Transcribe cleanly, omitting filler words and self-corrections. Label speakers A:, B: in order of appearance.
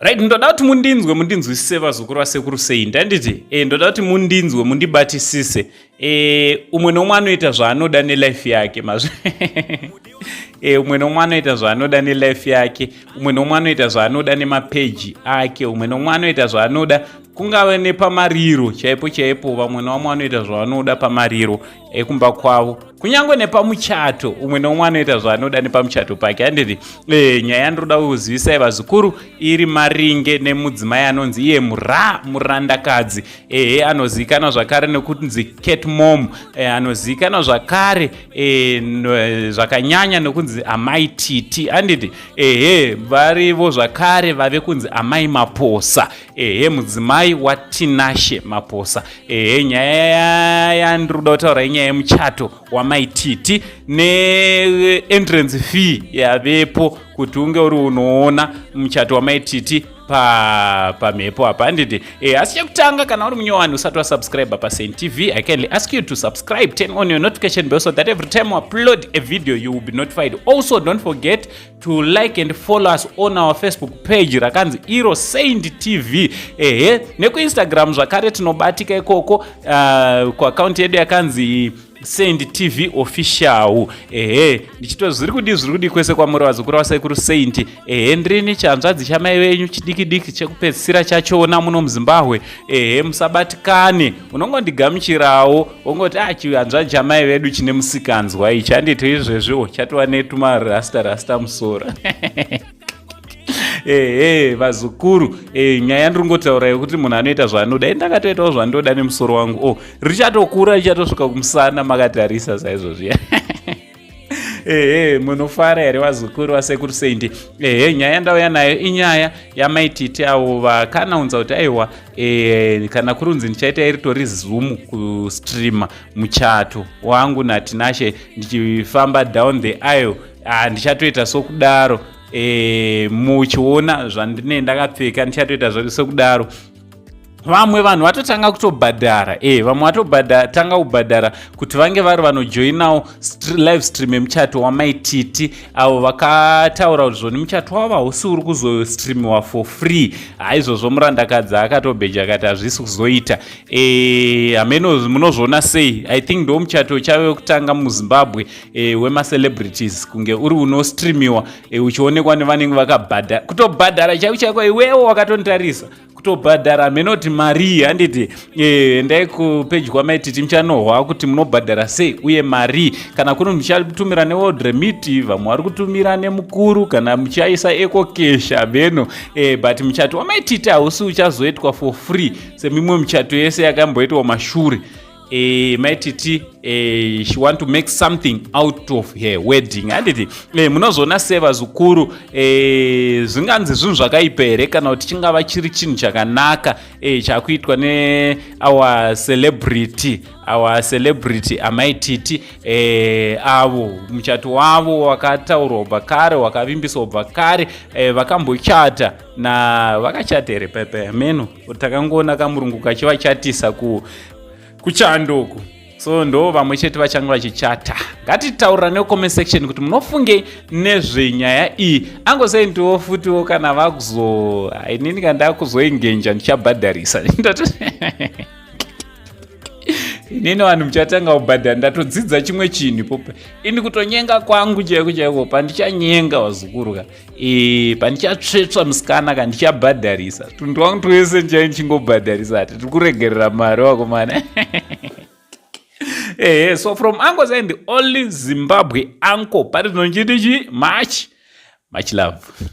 A: Right, ndoda kuti mundinzwisise vazukuru vasekuru sei ndanditi ndoda kuti mundinzwe mundibatisise umwe nomwe anoita zvaanoda nelife yake umwe nomwe anoita zvaanoda nelife yake, umwe nomwe anoita zvaanoda nemapeji ake, umwe nomwe anoita zvaanoda kungave nepamariro chaipo vamwe nomwe anoita zvavanoda pamariro ekumba kwavo, kunyange nepamuchato umwe nomwe anoita zvaanoda nepamuchato pake. Handiti nyaya yandoda kuzivisai vazukuru iri maringe nemudzimai anonzi iye murandakadzi anozivikanwa zvakare nekunzi cat mom, anozivikanwa zvakare zvakanyanya nekunzi amai titi. Handiti varivo zvakare vave kunzi amai maposa, mudzimai waTinashe Maposa. Nyaya yandiroda kutaura inyaya yemuchato wamai titi ne-entrance fee yavepo kuti unge uri unoona muchato wamai titi pamhepo apa. Handiti asi chekutanga, kana uri munyowani usati wasubscribe paSaint TV, I kindly ask you to subscribe, turn on your notification bell so that every time we upload a video you will be notified. Also don't forget to like and follow us on our Facebook page rakanzi iro Saint TV, nekuinstagram zvakare tinobatika ikoko kuaccount yedu yakanzi Saint TV official. Ndichito zviri kudi kwese kwamuri vazukuru vasekuru Saint. Ndirini chanzvadzi chamai venyu chidiki chekupedzisira chachona muno muZimbabwe. Musabatikane, unongondigamuchirawo ongoti chihanzvadzi chamai vedu chine musikanzwa ichi. Handiti izvezvo chatova netumarasta musoro. Vazukuru, nyaya yandiringotaura yekuti munhu anoita zvaanoda, ndakatoitawo zvandoda nemusoro wangu. Richatokura richatosvika kumusana makatarisa saizvozvi. Munofara here vazukuru vasekuru Saint. Nyaya yandauya nayo inyaya yamaititi avo vakanaunza kuti aiwa kana kurunzi ndichaita iritori Zoom kustreama muchato wangu naTinashe ndichifamba down the aisle. Ndichatoita sokudaro muchiona zvandine ndakapfeka, ndichatoita sokudaro. Vamwe vanhu vatotanga kutobhadhara, vamwe vatotanga kubhadhara kuti vange vari vanojoinawo live stream yemuchato wamaititi avo vakataura kuti zvoni muchato wavo hausi uri kuzostreamiwa for free. Izvozvo murandakadzi akatobheja akati hazvisi kuzoita. Hameno munozviona sei? I think ndo muchato chave kutanga muZimbabwe wemacelebrities kunge uri unostreamiwa uchionekwa nevanenge vakabhadhara. Kutobhadhara chako iwewo wakatontarisa kutobhadhara menoti mari. Handiti endai kupeji kwamaititi muchanohwa kuti munobhadhara sei uye mari. Kana kuri muchatumira neworld remit, vamwe vari kutumira nemukuru, kana muchaisa ekokesha beno. But muchato wamaititi hausi uchazoitwa for free semimwe muchato yese yakamboitwa mashure. Maititi she want to make something out of her wedding. Handiti munozona seva zukuru zvinganzi zvinhu zvakaipa here kana kuti chingava chiri chinhu chakanaka chakuitwa our celebrity amaititi avo muchato wavo wakataurwa kubva kare, wakavimbiswa kubva kare, vakambochata vakachata here pepe meno takangoona kamurungu kachivachatisa kuchandoku. So ndo vamwe chete vachanga vachichata. Ngatitaurira necomment section kuti munofungei nezvenyaya iyi. Angosei ndiwo futiwo kana inini kana kuzoingenja ndichabhadharisa. Inini vanhu muchatanga kubhadhara ndatodzidza chimwe chinhu ipopo. Ini kutonyenga kwangu chaiko pandichanyenga vazukuru pandichatsvetsva musikana kana ndichabhadharisa. Tundu wangu twese ndichingobhadharisa ati tiri kuregerera mari wakomana. So from Uncle Zai, the only Zimbabwe uncle, but it's not much love.